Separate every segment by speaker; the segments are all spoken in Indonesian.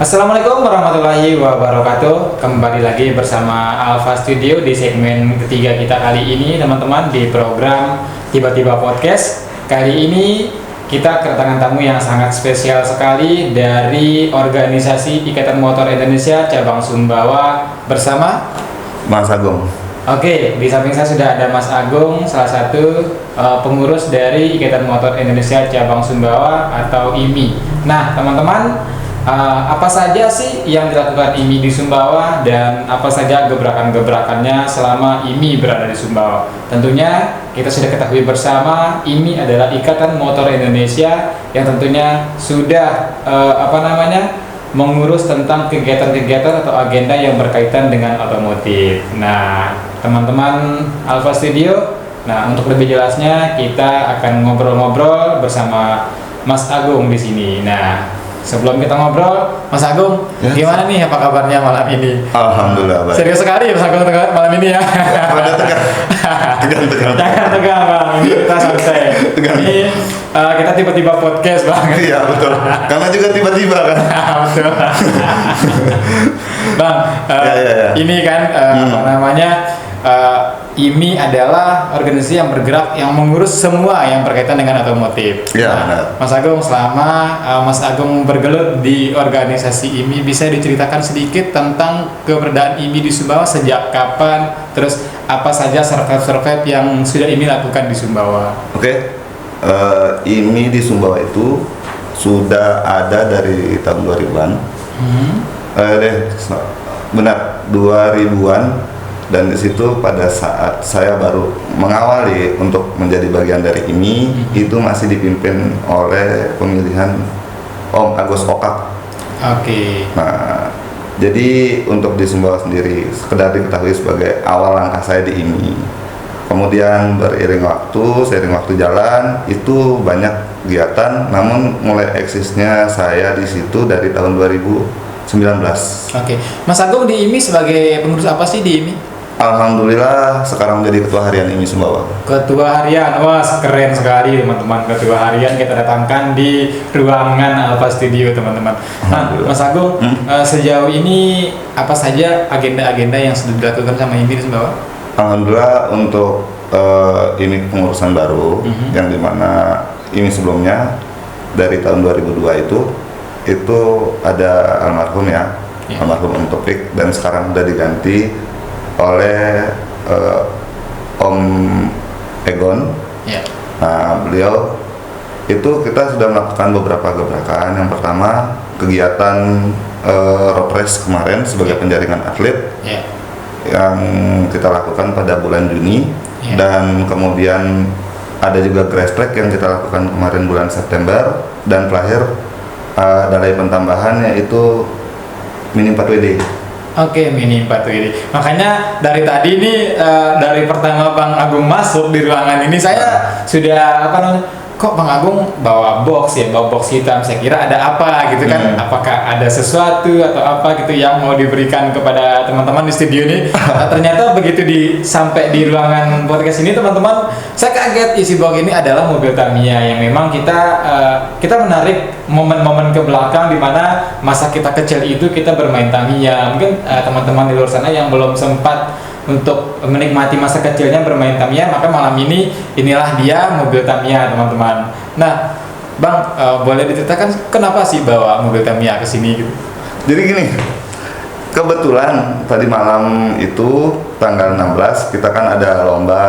Speaker 1: Assalamualaikum warahmatullahi wabarakatuh. Kembali lagi bersama Alpha Studio di segmen ketiga kita kali ini, teman-teman, di program Tiba-Tiba Podcast. Kali ini kita kedatangan tamu yang sangat spesial sekali dari organisasi Ikatan Motor Indonesia Cabang Sumbawa bersama
Speaker 2: Mas Agung.
Speaker 1: Oke, di samping saya sudah ada Mas Agung, salah satu pengurus dari Ikatan Motor Indonesia Cabang Sumbawa atau IMI. Nah, teman-teman, apa saja sih yang dilakukan IMI di Sumbawa dan apa saja gebrakan-gebrakannya selama IMI berada di Sumbawa? Tentunya kita sudah ketahui bersama IMI adalah Ikatan Motor Indonesia yang tentunya sudah mengurus tentang kegiatan-kegiatan atau agenda yang berkaitan dengan otomotif. Nah, teman-teman Alpha Studio, untuk lebih jelasnya kita akan ngobrol-ngobrol bersama Mas Agung di sini. Nah, sebelum kita ngobrol, Mas Agung, gimana nih apa kabarnya malam ini?
Speaker 2: Alhamdulillah baik.
Speaker 1: Serius sekali ya Mas Agung malam ini ya?
Speaker 2: Pada tegang.
Speaker 1: Jangan tegang Bang, ini kita santai. Ini kita tiba-tiba podcast Bang.
Speaker 2: Iya betul. Karena juga tiba-tiba kan.
Speaker 1: Betul. Bang, ini kan IMI adalah organisasi yang bergerak yang mengurus semua yang berkaitan dengan otomotif.
Speaker 2: Iya, benar.
Speaker 1: Mas Agung, selama Mas Agung bergelut di organisasi IMI, bisa diceritakan sedikit tentang keberadaan IMI di Sumbawa sejak kapan, terus apa saja survive yang sudah IMI lakukan di Sumbawa?
Speaker 2: Oke. IMI di Sumbawa itu sudah ada dari tahun 2000-an. Benar, 2000-an. Dan di situ pada saat saya baru mengawali untuk menjadi bagian dari ini, itu masih dipimpin oleh pemilihan Om Agus Okak.
Speaker 1: Oke.
Speaker 2: Nah, jadi untuk di Sumbawa sendiri sekedar diketahui sebagai awal langkah saya di ini. Kemudian seiring waktu jalan, itu banyak kegiatan, namun mulai eksisnya saya di situ dari tahun 2019.
Speaker 1: Oke. Mas Agung di IMI sebagai pengurus apa sih di IMI?
Speaker 2: Alhamdulillah sekarang menjadi ketua harian IMI Sumbawa.
Speaker 1: Ketua harian, wah keren sekali teman-teman. Ketua harian kita datangkan di ruangan Alpha Studio teman-teman. Nah, Mas Agung, sejauh ini apa saja agenda-agenda yang sudah dilakukan sama IMI di Sumbawa?
Speaker 2: Alhamdulillah untuk ini pengurusan baru, yang dimana IMI sebelumnya dari tahun 2002 itu ada almarhum almarhum Om Topik, dan sekarang sudah diganti oleh Om Egon. Nah, beliau itu kita sudah melakukan beberapa gebrakan. Yang pertama kegiatan road race kemarin sebagai penjaringan atlet yang kita lakukan pada bulan Juni, dan kemudian ada juga grass track yang kita lakukan kemarin bulan September, dan terakhir dalai pentambahan yaitu Mini 4WD.
Speaker 1: Oke, Mini 4WD. Makanya dari tadi nih, dari pertama Bang Agung masuk di ruangan ini, saya sudah kok Bang Agung bawa box hitam. Saya kira ada apa gitu kan? Apakah ada sesuatu atau apa gitu yang mau diberikan kepada teman-teman di studio ini? Ternyata begitu sampai di ruangan podcast ini, teman-teman, saya kaget isi box ini adalah mobil Tamiya yang memang kita menarik momen-momen ke belakang di mana masa kita kecil itu kita bermain Tamiya. Mungkin teman-teman di luar sana yang belum sempat untuk menikmati masa kecilnya bermain Tamiya, maka malam ini inilah dia mobil Tamiya, teman-teman. Nah, Bang, boleh diceritakan kenapa sih bawa mobil Tamiya ke sini gitu?
Speaker 2: Jadi gini, kebetulan tadi malam itu tanggal 16 kita kan ada lomba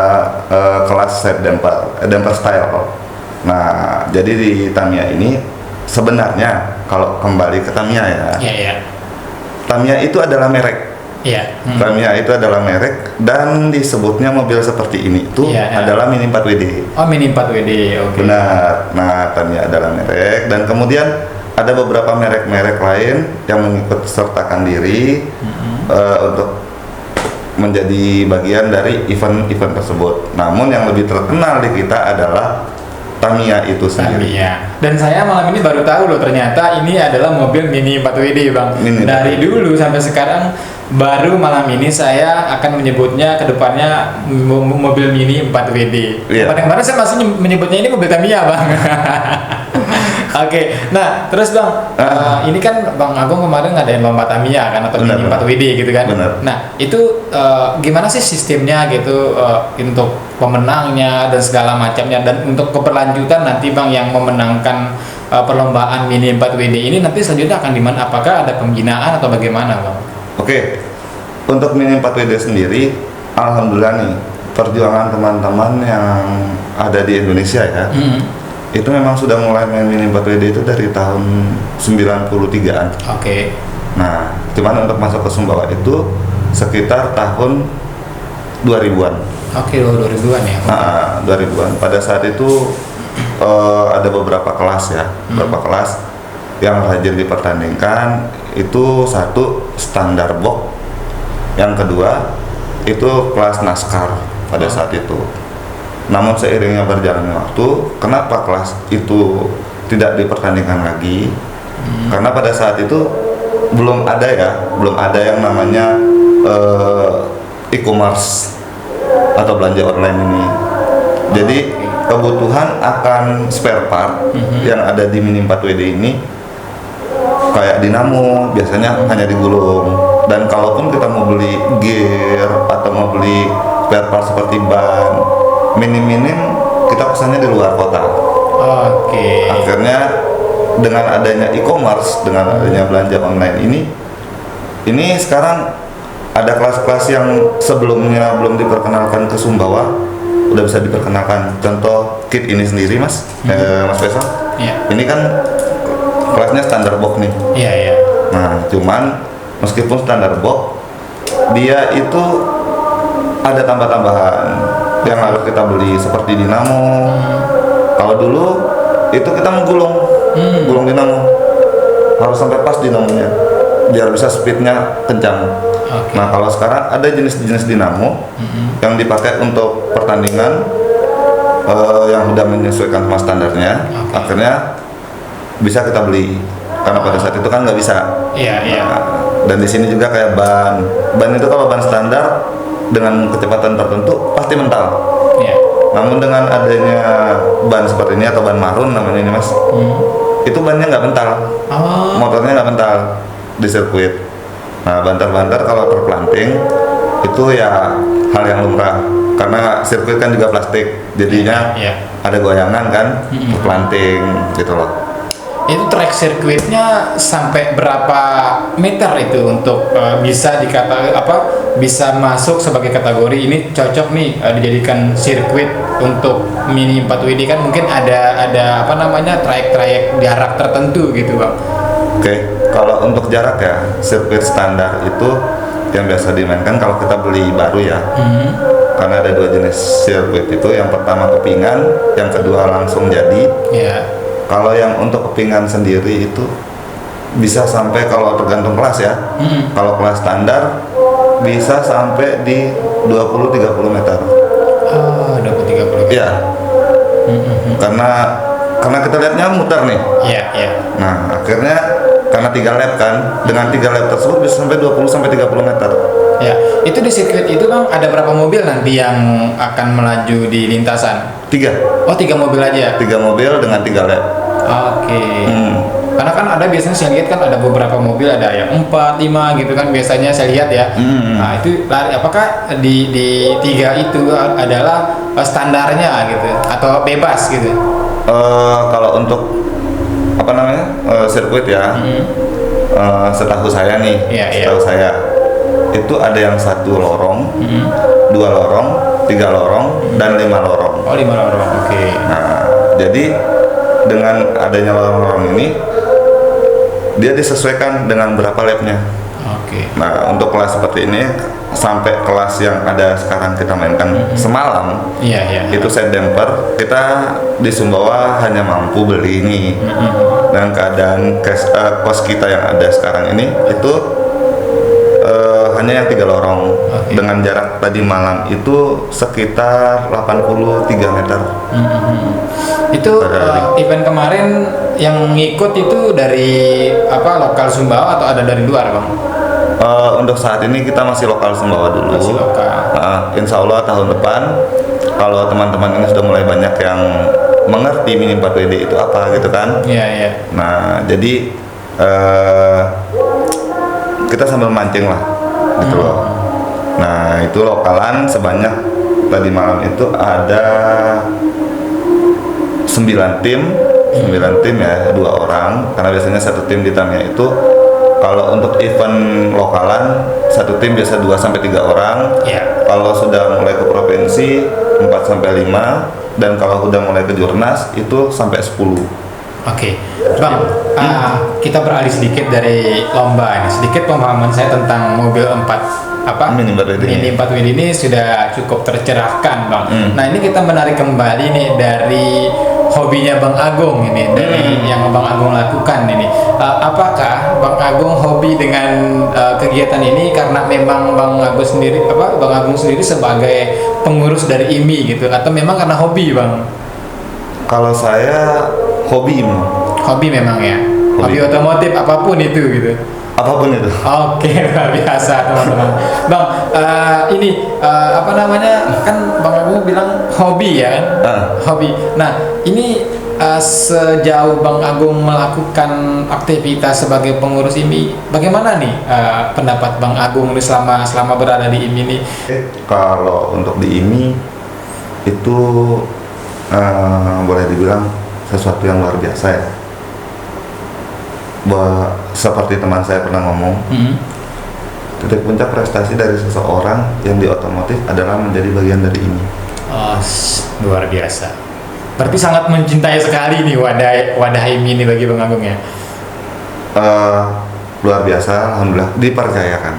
Speaker 2: kelas set damper style. Nah, jadi di Tamiya ini sebenarnya kalau kembali ke Tamiya Tamiya itu adalah merek. Tamiya itu adalah merek, dan disebutnya mobil seperti ini itu adalah Mini 4WD.
Speaker 1: Oh, Mini 4WD, oke.
Speaker 2: Benar. Nah, Tamiya adalah merek, dan kemudian ada beberapa merek-merek lain yang mengikut sertakan diri untuk menjadi bagian dari event-event tersebut. Namun yang lebih terkenal di kita adalah Tamiya itu sendiri.
Speaker 1: Dan saya malam ini baru tahu loh, ternyata ini adalah mobil Mini 4WD, Bang. Dari dulu sampai sekarang baru malam ini saya akan menyebutnya ke depannya mobil Mini 4WD. Kemarin saya masih menyebutnya ini mobil Tamiya, Bang. Oke, nah terus Bang, ini kan Bang Agung kemarin ngadain lomba Tamiya kan atau
Speaker 2: Benar,
Speaker 1: mini
Speaker 2: benar.
Speaker 1: 4 WD gitu kan.
Speaker 2: Benar.
Speaker 1: Nah itu gimana sih sistemnya gitu untuk pemenangnya dan segala macamnya, dan untuk keberlanjutan nanti Bang yang memenangkan perlombaan mini 4 WD ini nanti selanjutnya akan di mana? Apakah ada pembinaan atau bagaimana Bang?
Speaker 2: Oke, untuk mini 4WD sendiri, alhamdulillah nih perjuangan teman-teman yang ada di Indonesia ya, itu memang sudah mulai main mini 4WD itu dari tahun 93-an.
Speaker 1: Oke.
Speaker 2: Nah, cuman untuk masuk ke Sumbawa itu sekitar tahun 2000-an.
Speaker 1: Oke, 2000-an ya.
Speaker 2: Nah, 2000-an. Pada saat itu ada beberapa kelas ya, beberapa kelas yang rajin dipertandingkan. Itu satu standar box, yang kedua itu kelas NASCAR pada saat itu. Namun seiringnya berjalannya waktu, kenapa kelas itu tidak dipertandingkan lagi? Karena pada saat itu belum ada yang namanya e-commerce atau belanja online ini. Jadi kebutuhan akan spare part yang ada di mini 4WD ini kayak dinamo biasanya hanya digulung, dan kalaupun kita mau beli gear atau mau beli spare part seperti ban, minim-minim kita pesannya di luar kota.
Speaker 1: Oke.
Speaker 2: Akhirnya dengan adanya e-commerce, dengan adanya belanja online ini sekarang ada kelas-kelas yang sebelumnya belum diperkenalkan ke Sumbawa udah bisa diperkenalkan. Contoh kit ini sendiri Mas Faisal.
Speaker 1: Iya.
Speaker 2: Ini kan kelasnya standar box nih.
Speaker 1: Iya, iya.
Speaker 2: Nah, cuman meskipun standar box, dia itu ada tambah-tambahan yang harus kita beli seperti dinamo. Kalau dulu itu kita menggulung, gulung dinamo harus sampai pas dinamonya biar bisa speednya kencang.
Speaker 1: Oke.
Speaker 2: Nah, kalau sekarang ada jenis-jenis dinamo yang dipakai untuk pertandingan yang sudah menyesuaikan sama standarnya.
Speaker 1: Oke.
Speaker 2: Akhirnya bisa kita beli karena pada saat itu kan nggak bisa.
Speaker 1: Iya, iya.
Speaker 2: Nah, dan di sini juga kayak ban itu kalau ban standar dengan kecepatan tertentu pasti mental.
Speaker 1: Iya.
Speaker 2: Namun dengan adanya ban seperti ini atau ban marun namanya ini Mas, itu bannya nggak mental,
Speaker 1: Oh.
Speaker 2: motornya nggak mental di sirkuit. Nah, banter-banter kalau terpelanting itu ya hal yang lumrah karena sirkuit kan juga plastik, jadinya
Speaker 1: Iya.
Speaker 2: ada goyangan kan, terpelanting gitu loh.
Speaker 1: Itu track sirkuitnya sampai berapa meter itu untuk bisa bisa masuk sebagai kategori ini cocok nih dijadikan sirkuit untuk mini 4WD kan mungkin ada trayek jarak tertentu gitu Bang.
Speaker 2: Oke, kalau untuk jarak ya sirkuit standar itu yang biasa dimainkan kalau kita beli baru ya. Karena ada dua jenis sirkuit itu, yang pertama kepingan, yang kedua langsung jadi.
Speaker 1: Iya.
Speaker 2: Kalau yang untuk kepingan sendiri itu bisa sampai, kalau tergantung kelas ya. Kalau kelas standar bisa sampai di 20-30 meter.
Speaker 1: Oh, 20-30.
Speaker 2: Iya. Karena kita lihatnya muter nih.
Speaker 1: Iya, iya.
Speaker 2: Nah, akhirnya karena 3 lap kan, dengan 3 lap tersebut bisa sampai 20-30 meter.
Speaker 1: Ya, itu di sirkuit itu Bang ada berapa mobil nanti yang akan melaju di lintasan?
Speaker 2: 3
Speaker 1: Oh, 3 mobil aja.
Speaker 2: mobil dengan 3 lap.
Speaker 1: Oke. Karena kan ada biasanya saya lihat kan ada beberapa mobil ada yang 4, 5 gitu kan biasanya saya lihat ya. Nah, itu apakah di 3 itu adalah standarnya gitu atau bebas gitu?
Speaker 2: Kalau untuk sirkuit ya, setahu saya nih,
Speaker 1: Iya, iya.
Speaker 2: setahu saya itu ada yang 1 lorong, 2 lorong, 3 lorong, dan 5 lorong.
Speaker 1: Oh, 5 lorong. Oke.
Speaker 2: Nah, jadi dengan adanya lorong-lorong ini dia disesuaikan dengan berapa lapnya.
Speaker 1: Oke.
Speaker 2: Nah, untuk kelas seperti ini sampai kelas yang ada sekarang kita mainkan semalam,
Speaker 1: Iya, iya.
Speaker 2: itu set damper kita di Sumbawa hanya mampu beli ini. Dan keadaan kos kita yang ada sekarang ini itu hanya yang 3 lorong.
Speaker 1: Oke.
Speaker 2: Dengan jarak tadi malam itu sekitar 83 meter.
Speaker 1: Itu event kemarin yang ngikut itu dari lokal Sumbawa atau ada dari luar Bang?
Speaker 2: Untuk saat ini kita masih lokal Sumbawa dulu.
Speaker 1: Masih lokal.
Speaker 2: Insya Allah tahun depan kalau teman-teman ini sudah mulai banyak yang mengerti Mini 4WD itu apa gitu kan.
Speaker 1: Iya, iya.
Speaker 2: Nah, jadi kita sambil mancing lah gitu loh. Nah, itu lokalan sebanyak tadi malam itu ada 9 tim, 9 tim ya, 2 orang, karena biasanya satu tim di Tamiya itu kalau untuk event lokalan satu tim biasa 2 sampai 3 orang.
Speaker 1: Iya.
Speaker 2: Kalau sudah mulai ke provinsi 4 sampai 5, dan kalau udah mulai ke Jurnas itu sampai 10.
Speaker 1: Oke, Bang, kita beralih sedikit dari lomba ini. Sedikit pemahaman saya tentang mobil 4
Speaker 2: Mini 4WD
Speaker 1: Mini 4WD ini sudah cukup tercerahkan, Bang. Nah, ini kita menarik kembali nih dari hobinya Bang Agung ini, dari yang Bang Agung lakukan ini. Apakah Bang Agung hobi dengan kegiatan ini karena memang Bang Agung sendiri sebagai pengurus dari IMI gitu, atau memang karena hobi, Bang?
Speaker 2: Kalau saya hobi
Speaker 1: Memang ya. Hobi otomotif apapun itu gitu.
Speaker 2: apapun itu.
Speaker 1: Oke, luar biasa teman-teman. Bang, kan Bang Agung bilang hobi ya kan? Hobi. Nah, ini sejauh Bang Agung melakukan aktivitas sebagai pengurus IMI, bagaimana nih pendapat Bang Agung nih selama berada di IMI nih?
Speaker 2: Kalau untuk di IMI itu boleh dibilang sesuatu yang luar biasa ya. Seperti teman saya pernah ngomong, titik puncak prestasi dari seseorang yang di otomotif adalah menjadi bagian dari ini.
Speaker 1: Oh, luar biasa. Berarti sangat mencintai sekali nih wadah IMI ini bagi Bang Agung ya.
Speaker 2: Luar biasa, alhamdulillah dipercayakan.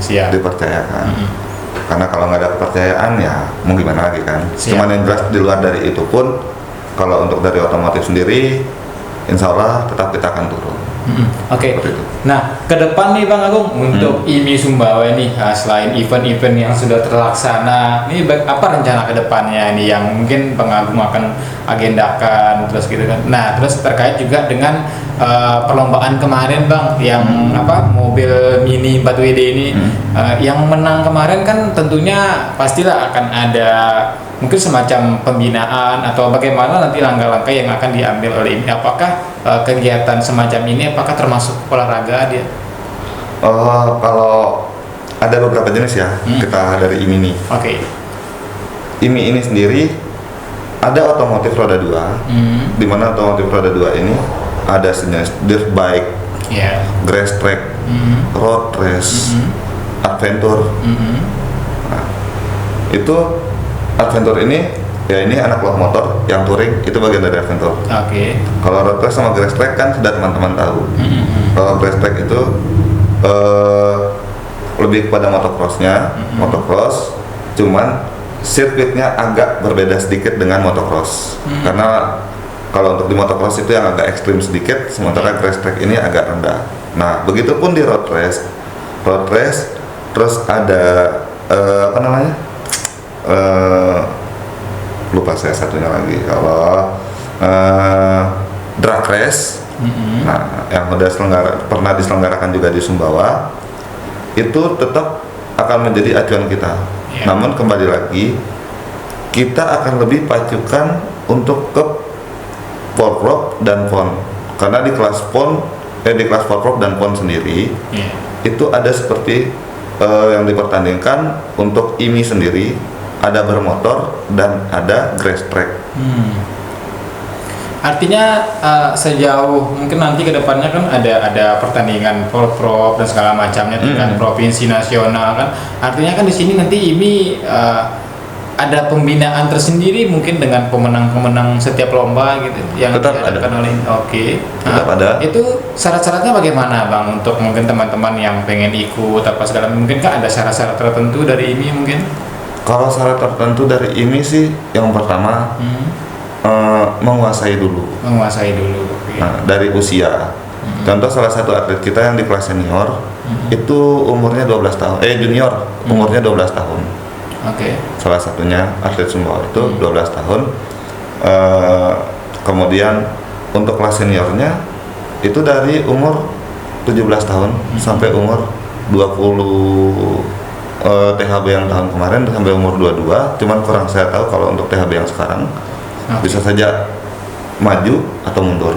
Speaker 1: Siap.
Speaker 2: Dipercayakan. Karena kalau nggak ada kepercayaan ya mau gimana lagi kan.
Speaker 1: Siap.
Speaker 2: Cuman yang jelas di luar dari itu pun, kalau untuk dari otomotif sendiri, insya Allah tetap kita akan turun.
Speaker 1: Oke. Nah, ke depan nih Bang Agung untuk IMI Sumbawa ini, selain event-event yang sudah terlaksana, ini apa rencana ke depannya ini yang mungkin Bang Agung akan agendakan terus gitu kan. Nah, terus terkait juga dengan perlombaan kemarin Bang, yang mobil Mini 4WD ini, yang menang kemarin kan tentunya pastilah akan ada mungkin semacam pembinaan atau bagaimana nanti langkah-langkah yang akan diambil oleh ini. Apakah kegiatan semacam ini apakah termasuk olahraga dia?
Speaker 2: Kalau ada beberapa jenis ya, kita dari IMI ini.
Speaker 1: Oke.
Speaker 2: IMI ini sendiri ada otomotif roda 2, di mana otomotif roda 2 ini ada sejenis dirt bike, grass track, road race, adventure. Nah, itu adventure ini ya, ini anak buah motor yang touring, itu bagian dari adventure.
Speaker 1: Oke.
Speaker 2: Kalau road race sama grass track kan sudah teman-teman tahu. Kalau grass track itu lebih kepada motocrossnya, motocross, cuman sirkuitnya agak berbeda sedikit dengan motocross. Karena kalau untuk di motocross itu yang agak ekstrim sedikit, sementara grass track ini agak rendah. Nah, begitupun di road race, terus ada lupa saya satunya lagi. Kalau drag race, nah yang pernah diselenggarakan juga di Sumbawa, itu tetap akan menjadi acuan kita. Namun kembali lagi, kita akan lebih pacukan untuk ke Forprop dan Pon, karena di kelas Forprop dan Pon sendiri itu ada seperti yang dipertandingkan untuk IMI sendiri, ada bermotor dan ada grass track.
Speaker 1: Artinya sejauh mungkin nanti kedepannya kan ada pertandingan Forprop dan segala macamnya tingkat provinsi nasional kan. Artinya kan di sini nanti IMI ada pembinaan tersendiri mungkin dengan pemenang-pemenang setiap lomba gitu yang diadakan oleh.
Speaker 2: Tetap ada.
Speaker 1: Itu syarat-syaratnya bagaimana Bang untuk mungkin teman-teman yang pengen ikut apa segala, mungkin kan ada syarat-syarat tertentu dari IMI mungkin?
Speaker 2: Kalau syarat tertentu dari IMI sih, yang pertama menguasai dulu. Nah, dari usia. Contoh salah satu atlet kita yang di kelas senior itu umurnya 12 tahun. Junior umurnya 12 tahun. Salah satunya atlet Sumbawa itu 12 tahun. Kemudian untuk kelas seniornya itu dari umur 17 tahun sampai umur 20, THB yang tahun kemarin sampai umur 22, cuman kurang saya tahu kalau untuk THB yang sekarang. bisa saja maju atau mundur.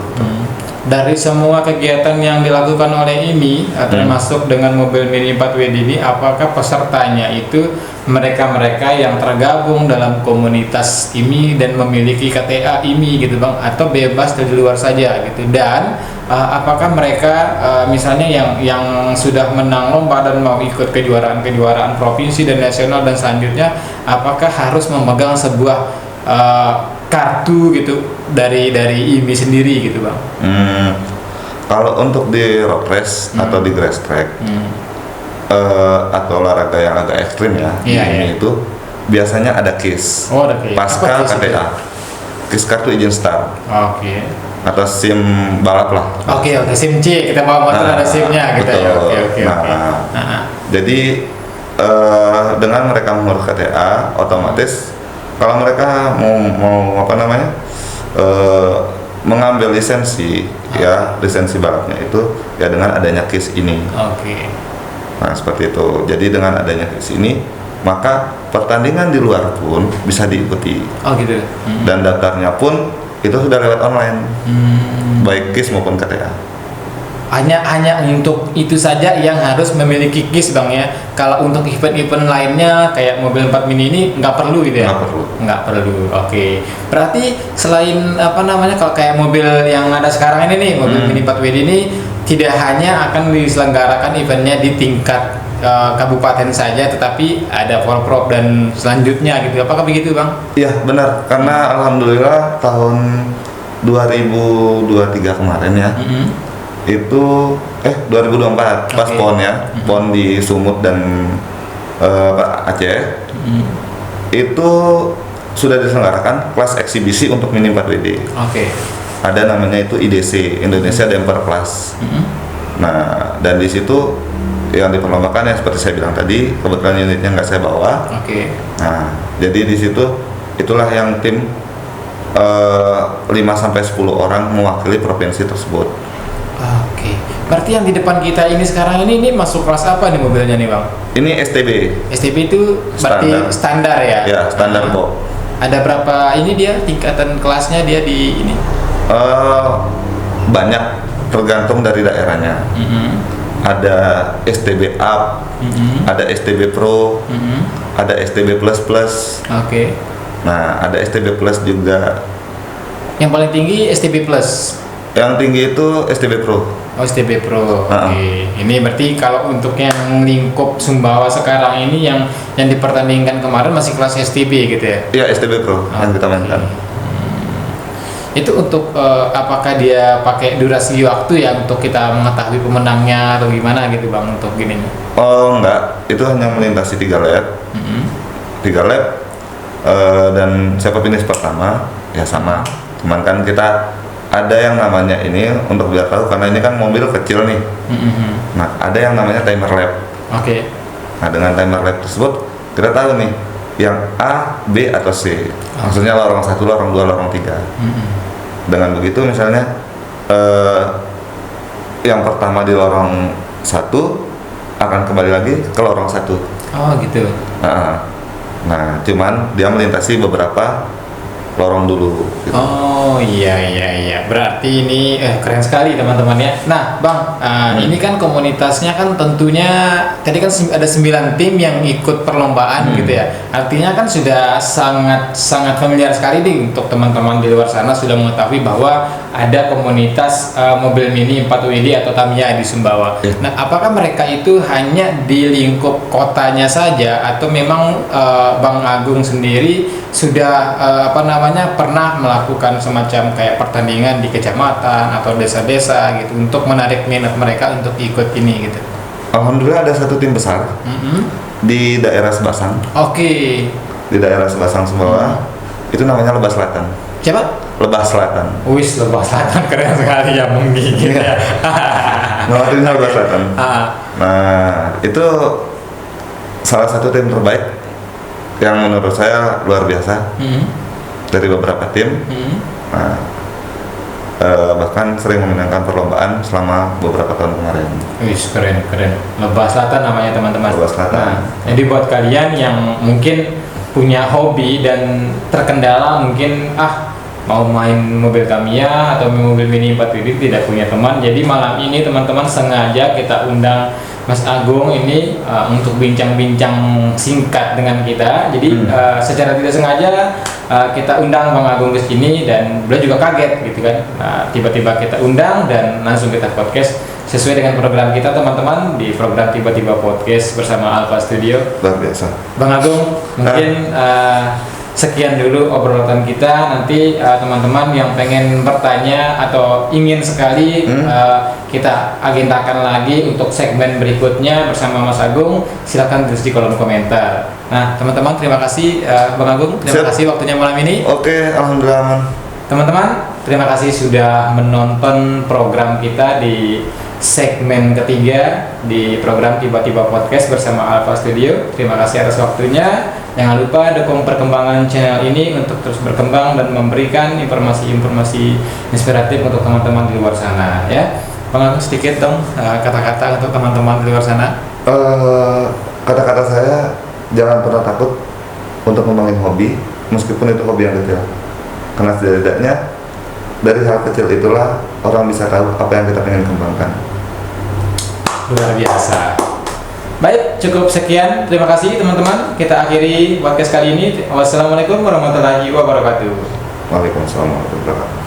Speaker 1: Dari semua kegiatan yang dilakukan oleh IMI, termasuk dengan mobil Mini 4WD ini, apakah pesertanya itu mereka-mereka yang tergabung dalam komunitas IMI dan memiliki KTA IMI gitu bang, atau bebas dari luar saja gitu? Dan apakah mereka misalnya yang sudah menang lomba dan mau ikut kejuaraan provinsi dan nasional dan selanjutnya, apakah harus memegang sebuah kartu gitu dari IMI sendiri gitu bang?
Speaker 2: Kalau untuk di road race atau di grass track atau olahraga yang agak ekstrim ya, ini itu biasanya ada KIS, pasca KTA. KIS kartu izin start. Atau SIM balap lah.
Speaker 1: SIM C, kita bawa motor ada SIM-nya gitu ya.
Speaker 2: Jadi dengan mereka mengurus KTA, otomatis kalau mereka mau apa namanya mengambil lisensi lisensi balapnya itu ya dengan adanya KIS ini. Nah seperti itu. Jadi dengan adanya KIS ini maka pertandingan di luar pun bisa diikuti. Dan daftarnya pun itu sudah lewat online, baik KIS maupun KTA.
Speaker 1: Hanya untuk itu saja yang harus memiliki KIS bang ya. Kalau untuk event-event lainnya kayak mobil 4 mini ini nggak perlu gitu ya? Nggak perlu. Berarti selain kalau kayak mobil yang ada sekarang ini nih, mobil Mini 4WD ini tidak hanya akan diselenggarakan eventnya di tingkat kabupaten saja, tetapi ada Volprov dan selanjutnya gitu. Apakah begitu bang?
Speaker 2: Iya benar, karena alhamdulillah tahun 2023 kemarin ya. Itu 2024 pas PON ya, PON di Sumut dan Aceh, itu sudah diselenggarakan kelas eksibisi untuk Mini 4WD. Ada namanya itu IDC, Indonesia Damper Class. Nah dan di situ yang diperlombakan ya seperti saya bilang tadi, kebetulan unitnya nggak saya bawa. Nah jadi di situ itulah yang tim 5-10 orang mewakili provinsi tersebut.
Speaker 1: Berarti yang di depan kita ini sekarang ini masuk kelas apa nih mobilnya nih bang? Ini
Speaker 2: STB.
Speaker 1: STB itu berarti standar ya?
Speaker 2: Ya, standar box.
Speaker 1: Ada berapa ini dia tingkatan kelasnya dia di ini?
Speaker 2: Banyak, tergantung dari daerahnya. Ada STB Up, ada STB Pro, ada STB Plus Plus. Nah, ada STB Plus juga.
Speaker 1: Yang paling tinggi STB Plus.
Speaker 2: Yang tinggi itu STB Pro.
Speaker 1: STB Pro. Ini berarti kalau untuk yang lingkup Sumbawa sekarang ini yang dipertandingkan kemarin masih kelas STB gitu ya?
Speaker 2: Iya, STB Pro yang kita mainkan.
Speaker 1: Itu untuk apakah dia pakai durasi waktu ya untuk kita mengetahui pemenangnya atau gimana gitu bang untuk gini?
Speaker 2: Oh enggak, itu hanya melintasi 3 lap. 3 lap dan siapa finish pertama ya sama. Cuman kan kita ada yang namanya ini untuk biar tahu, karena ini kan mobil kecil nih. Nah ada yang namanya timer lap. Nah dengan timer lap tersebut kita tahu nih yang A, B atau C. Maksudnya lorong 1, lorong 2, lorong 3. Dengan begitu misalnya yang pertama di lorong 1 akan kembali lagi ke lorong 1. Nah cuman dia melintasi beberapa lorong dulu gitu.
Speaker 1: Iya. Berarti ini keren sekali teman-teman ya. Nah bang, ini kan komunitasnya kan tentunya tadi kan ada 9 tim yang ikut perlombaan gitu ya. Artinya kan sudah sangat familiar sekali nih untuk teman-teman di luar sana sudah mengetahui bahwa ada komunitas mobil Mini 4WD atau Tamiya di Sumbawa. Nah apakah mereka itu hanya di lingkup kotanya saja atau memang Bang Agung sendiri sudah pernah melakukan semacam kayak pertandingan di kecamatan atau desa-desa gitu untuk menarik minat mereka untuk ikut ini gitu?
Speaker 2: Alhamdulillah ada satu tim besar di daerah Sebasang. Di daerah Sebasang Sumbawa. Itu namanya Lebah Selatan.
Speaker 1: Siapa?
Speaker 2: Lebah Selatan.
Speaker 1: Lebah Selatan keren sekali ya menggigit ya.
Speaker 2: Namanya Lebah Selatan. Nah itu salah satu tim terbaik yang menurut saya luar biasa. Dari beberapa tim, nah, bahkan sering memenangkan perlombaan selama beberapa tahun kemarin.
Speaker 1: Keren. Lebah Selatan namanya teman-teman.
Speaker 2: Lebah Selatan.
Speaker 1: Jadi buat kalian yang mungkin punya hobi dan terkendala mungkin mau main mobil Tamiya atau mobil Mini 4 WD tidak punya teman. Jadi malam ini teman-teman sengaja kita undang Mas Agung ini untuk bincang-bincang singkat dengan kita. Jadi secara tidak sengaja kita undang Bang Agung ke sini dan beliau juga kaget gitu kan. Tiba-tiba kita undang dan langsung kita podcast sesuai dengan program kita teman-teman di program Tiba-Tiba Podcast bersama Alpha Studio.
Speaker 2: Luar biasa.
Speaker 1: Bang Agung, mungkin sekian dulu obrolan kita. Nanti teman-teman yang pengen bertanya atau ingin sekali kita agendakan lagi untuk segmen berikutnya bersama Mas Agung, silakan tulis di kolom komentar. Nah, teman-teman terima kasih Bang Agung, terima kasih waktunya malam ini.
Speaker 2: Oke, alhamdulillah aman.
Speaker 1: Teman-teman, terima kasih sudah menonton program kita di segmen ketiga di program Tiba-Tiba Podcast bersama Alpha Studio. Terima kasih atas waktunya. Jangan lupa dukung perkembangan channel ini untuk terus berkembang dan memberikan informasi-informasi inspiratif untuk teman-teman di luar sana ya. Bang Agung, sedikit dong kata-kata untuk teman-teman di luar sana.
Speaker 2: Kata-kata saya, jangan pernah takut untuk ngembangin hobi, meskipun itu hobi yang kecil. Karena setidaknya dari hal kecil itulah orang bisa tahu apa yang kita ingin kembangkan.
Speaker 1: Luar biasa. Baik, cukup sekian. Terima kasih teman-teman. Kita akhiri podcast kali ini. Wassalamualaikum warahmatullahi wabarakatuh.
Speaker 2: Waalaikumsalam warahmatullahi wabarakatuh.